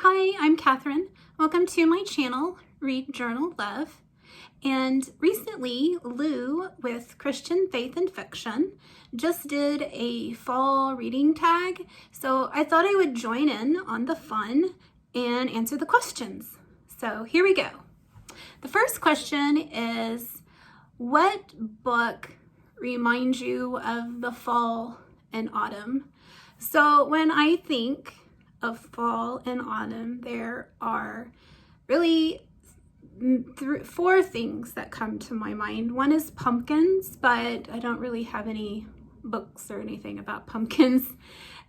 Hi, I'm Catherine. Welcome to my channel, Read, Journal, Love. And recently, Lou with Christian Faith and Fiction just did a fall reading tag. So I thought I would join in on the fun and answer the questions. So here we go. The first question is, what book reminds you of the fall and autumn? So when I think of fall and autumn, there are really four things that come to my mind. One is pumpkins, but I don't really have any books or anything about pumpkins.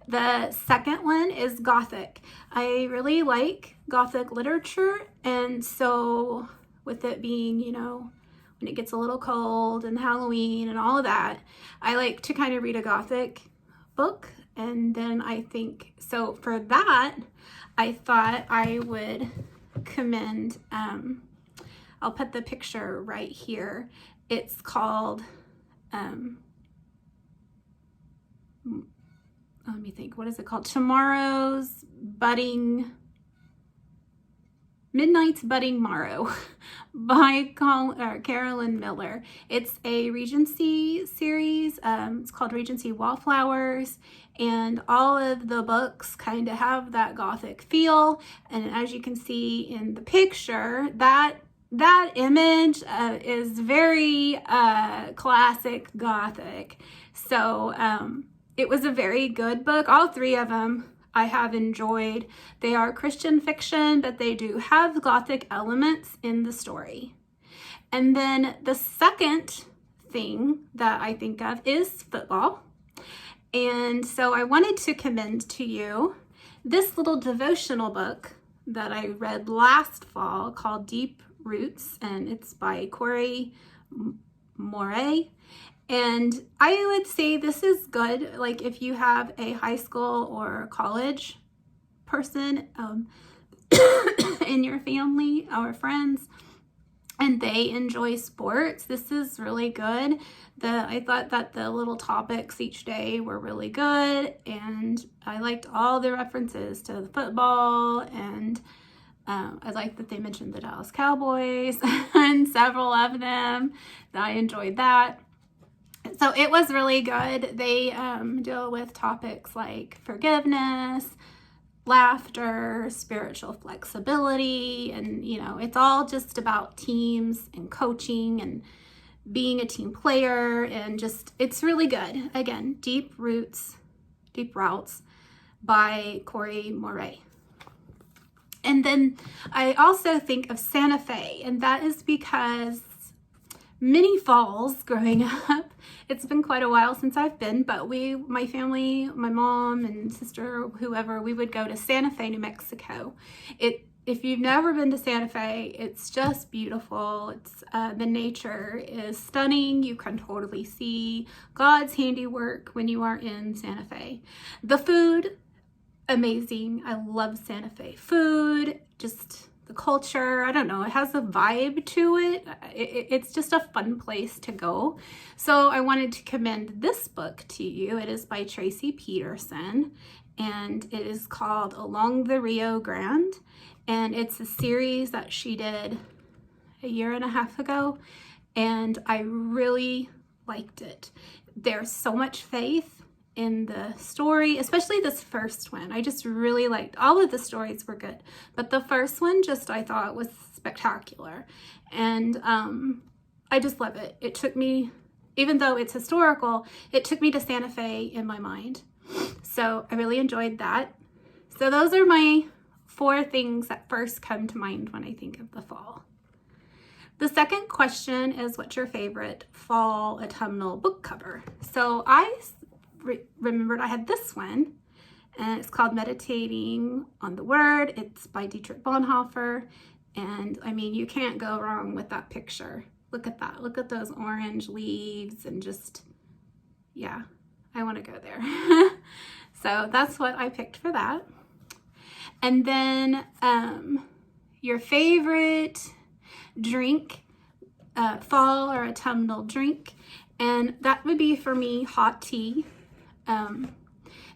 The second one is Gothic. I really like Gothic literature, and so with it being, when it gets a little cold and Halloween and all of that, I like to kind of read a Gothic book. And then I think, so for that, I thought I would commend, I'll put the picture right here. It's called, let me think, what is it called? Midnight's Budding Morrow by Carolyn Miller. It's a Regency series. It's called Regency Wallflowers, and all of the books kind of have that Gothic feel. And as you can see in the picture, that image is very classic Gothic. So it was a very good book. All three of them I have enjoyed. They are Christian fiction, but they do have Gothic elements in the story. And then the second thing that I think of is football. And so I wanted to commend to you this little devotional book that I read last fall called Deep Roots, and it's by Corey Moray. And I would say this is good, like if you have a high school or college person in your family or friends and they enjoy sports, this is really good. I thought that the little topics each day were really good, and I liked all the references to the football, and I like that they mentioned the Dallas Cowboys and several of them. I enjoyed that. So it was really good. They deal with topics like forgiveness, laughter, spiritual flexibility, and it's all just about teams and coaching and being a team player, and just it's really good. Again, Deep Routes by Corey Moray. And then I also think of Santa Fe, and that is because many falls growing up, it's been quite a while since I've been, but my family, my mom and sister, whoever, we would go to Santa Fe, New Mexico. If you've never been to Santa Fe, it's just beautiful. It's the nature is stunning. You can totally see God's handiwork when you are in Santa Fe. The food, amazing. I love Santa Fe food, just the culture, I don't know, it has a vibe to it. It's just a fun place to go. So I wanted to commend this book to you. It is by Tracy Peterson, and it is called Along the Rio Grande, and it's a series that she did a year and a half ago, and I really liked it. There's so much faith in the story, especially this first one. I just really liked, all of the stories were good, but the first one I thought was spectacular. And I just love it. It took me, even though it's historical, it took me to Santa Fe in my mind. So I really enjoyed that. So those are my four things that first come to mind when I think of the fall. The second question is, what's your favorite fall autumnal book cover? So I remembered I had this one, and it's called Meditating on the Word. It's by Dietrich Bonhoeffer, and I mean, you can't go wrong with that picture. Look at that. Look at those orange leaves, and just, yeah, I want to go there. So that's what I picked for that. And then your favorite drink, fall or autumnal drink, and that would be for me hot tea.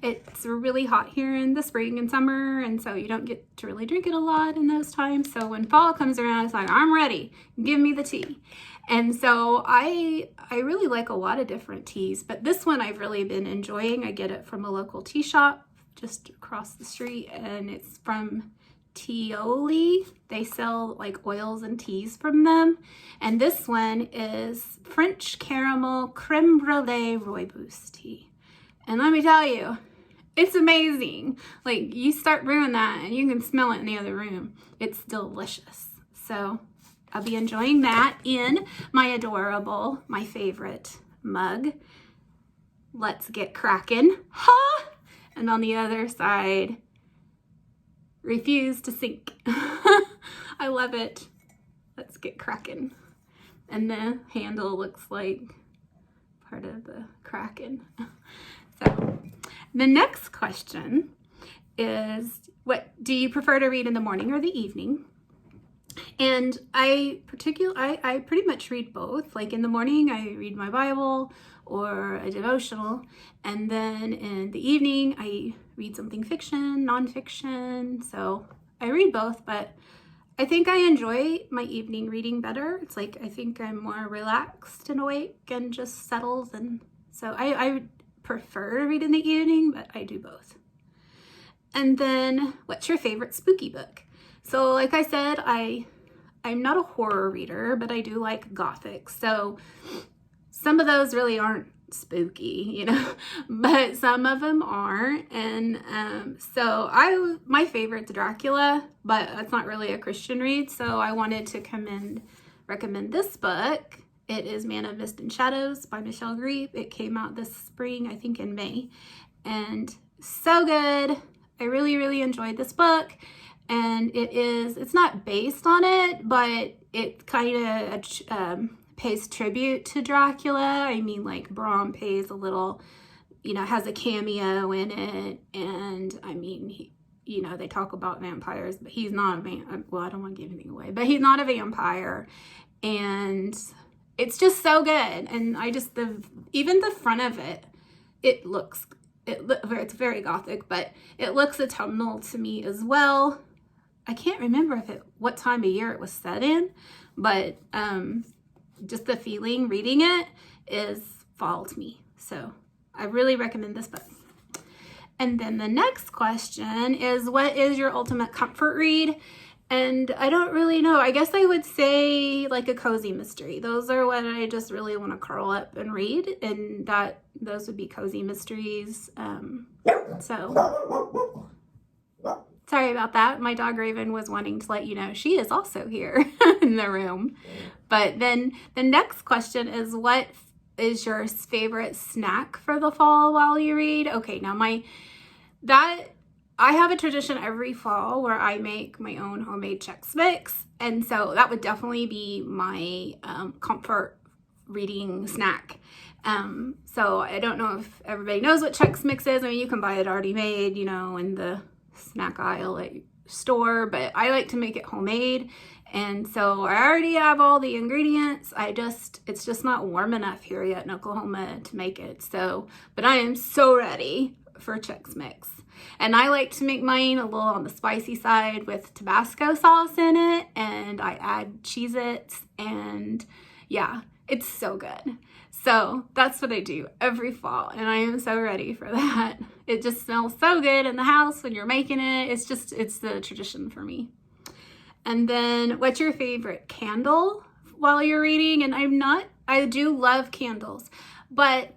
It's really hot here in the spring and summer, and so you don't get to really drink it a lot in those times. So when fall comes around, it's like, I'm ready. Give me the tea. And so I really like a lot of different teas, but this one I've really been enjoying. I get it from a local tea shop just across the street, and it's from Tioli. They sell like oils and teas from them. And this one is French Caramel Creme Brulee Rooibos tea. And let me tell you, it's amazing. Like, you start brewing that and you can smell it in the other room. It's delicious. So I'll be enjoying that in my adorable, my favorite mug. Let's get cracking. Ha! And on the other side, refuse to sink. I love it. Let's get cracking. And the handle looks like part of the kraken. So the next question is, what do you prefer to read in the morning or the evening? And I pretty much read both. Like in the morning, I read my Bible or a devotional. And then in the evening, I read something fiction, nonfiction. So I read both, but I think I enjoy my evening reading better. It's like, I think I'm more relaxed and awake and just settled. And so I prefer to read in the evening, but I do both. And then, what's your favorite spooky book? So like I said, I'm not a horror reader, but I do like Gothic. So some of those really aren't spooky, you know, but some of them aren't. And so my favorite's Dracula, but it's not really a Christian read. So I wanted to recommend this book. It is Man of Mist and Shadows by Michelle Grieve. It came out this spring, I think in May, and so good. I really, really enjoyed this book. And it's not based on it, but it kind of pays tribute to Dracula. I mean, like Bram pays a little, has a cameo in it. And I mean, they talk about vampires, but he's not a vampire. Well, I don't want to give anything away, but he's not a vampire. And it's just so good. And even the front of it, it's very Gothic, but it looks autumnal to me as well. I can't remember what time of year it was set in, but just the feeling reading it is fall to me. So I really recommend this book. And then the next question is, what is your ultimate comfort read? And I don't really know. I guess I would say like a cozy mystery. Those are what I just really want to curl up and read, and those would be cozy mysteries. So sorry about that. My dog Raven was wanting to let you know she is also here in the room. But then the next question is, what is your favorite snack for the fall while you read? Okay, now I have a tradition every fall where I make my own homemade Chex Mix. And so that would definitely be my comfort reading snack. So I don't know if everybody knows what Chex Mix is. I mean, you can buy it already made, in the snack aisle at your store, but I like to make it homemade. And so I already have all the ingredients. It's just not warm enough here yet in Oklahoma to make it. So, but I am so ready for Chex Mix. And I like to make mine a little on the spicy side with Tabasco sauce in it, and I add Cheez-Its, and yeah, it's so good. So that's what I do every fall, and I am so ready for that. It just smells so good in the house when you're making it. It's the tradition for me. And then, what's your favorite candle while you're reading? And I do love candles, but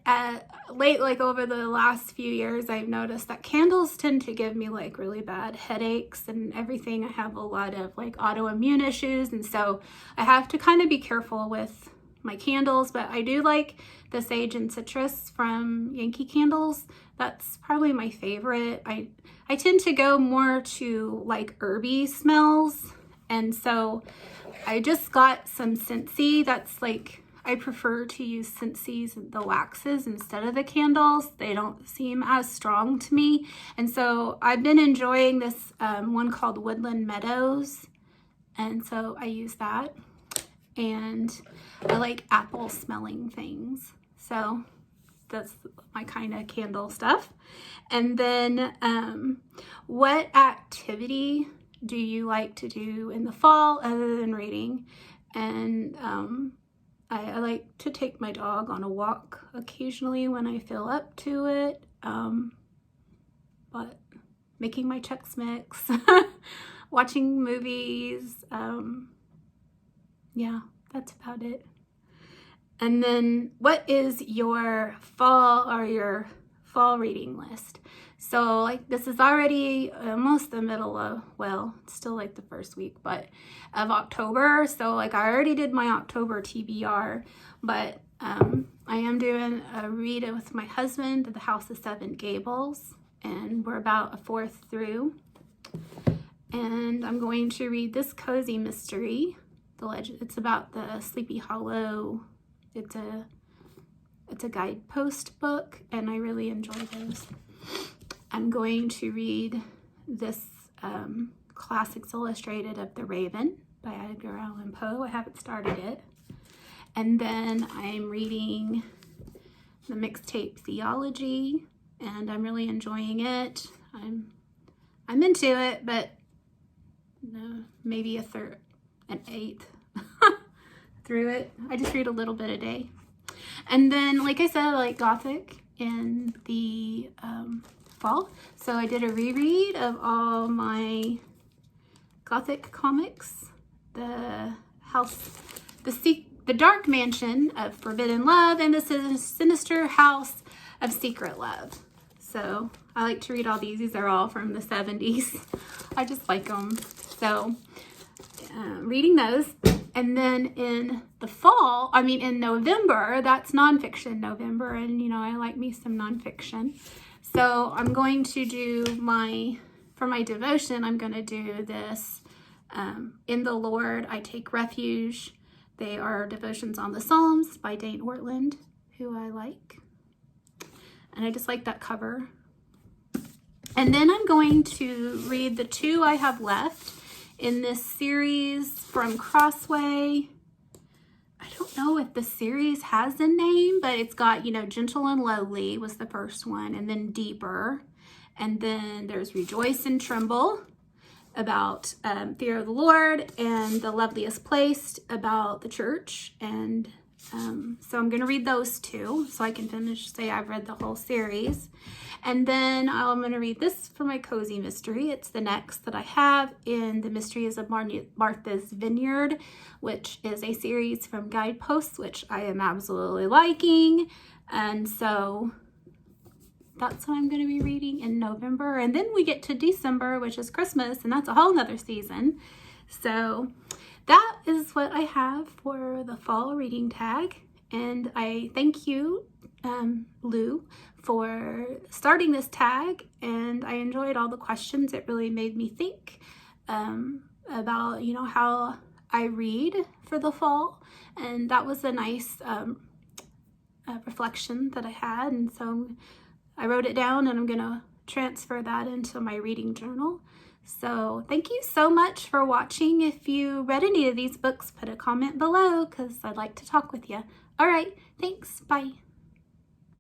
over the last few years, I've noticed that candles tend to give me like really bad headaches and everything. I have a lot of like autoimmune issues, and so I have to kind of be careful with my candles. But I do like the sage and citrus from Yankee Candles. That's probably my favorite. I tend to go more to like herby smells, and so I just got some Scentsy. That's like, I prefer to use Scentsy's, the waxes, instead of the candles. They don't seem as strong to me. And so I've been enjoying this one called Woodland Meadows. And so I use that. And I like apple smelling things. So that's my kind of candle stuff. And then what activity do you like to do in the fall other than reading? And I like to take my dog on a walk occasionally when I feel up to it. But making my Chex Mix, watching movies, yeah, that's about it. And then what is your fall reading list? So like this is already almost the middle of, well, it's still like the first week, but of October. So like I already did my October TBR, but I am doing a read with my husband, The House of Seven Gables, and we're about a fourth through. And I'm going to read this cozy mystery, The Legend. It's about the Sleepy Hollow. It's a guidepost book, and I really enjoy those. I'm going to read this Classics Illustrated of the Raven by Edgar Allan Poe. I haven't started it. And then I'm reading the Mixtape Theology, and I'm really enjoying it. I'm into it, but no, maybe an eighth through it. I just read a little bit a day. And then, like I said, I like Gothic in the fall. So I did a reread of all my Gothic comics. The Dark Mansion of Forbidden Love and the Sinister House of Secret Love. So I like to read all these. These are all from the 70s. I just like them. So reading those. And then in the fall, in November, that's nonfiction November. And, I like me some nonfiction. So I'm going to do for my devotion, I'm going to do this, In the Lord I Take Refuge. They are devotions on the Psalms by Dane Ortland, who I like. And I just like that cover. And then I'm going to read the two I have left in this series from Crossway. I don't know if the series has a name, but it's got, Gentle and Lowly was the first one, and then Deeper. And then there's Rejoice and Tremble about fear of the Lord, and The Loveliest Place about the church. And so I'm going to read those two so I can say I've read the whole series. And then I'm going to read this for my cozy mystery. It's the next that I have in The Mysteries of Martha's Vineyard, which is a series from Guideposts, which I am absolutely liking. And so that's what I'm going to be reading in November. And then we get to December, which is Christmas, and that's a whole nother season. So that is what I have for the fall reading tag. And I thank you, Lou, for starting this tag. And I enjoyed all the questions. It really made me think about, how I read for the fall. And that was a nice reflection that I had. And so I wrote it down, and I'm going to transfer that into my reading journal. So thank you so much for watching. If you read any of these books, put a comment below because I'd like to talk with you. All right, thanks. Bye.